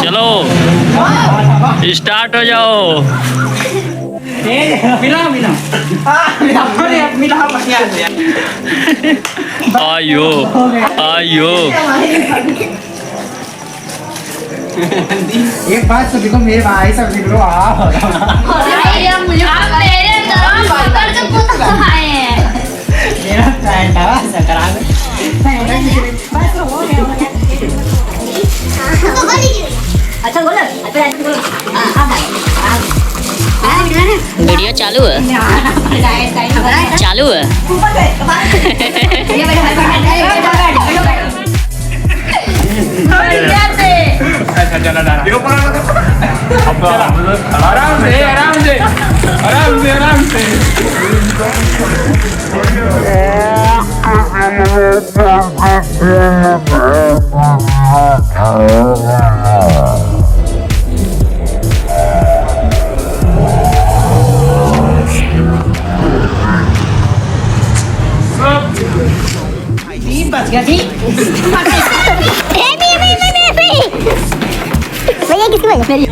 चलो स्टार्ट हो जाओ। आयो आयो। एक बात तो देखो, मेरे भाई सब देख लो आप। मेरा पैंट अच्छा बोलो। वीडियो चालू है, चालू है। अच्छा चलो आराम से आराम से आराम से आराम से। बच गया थी। भैया किसकी वजह?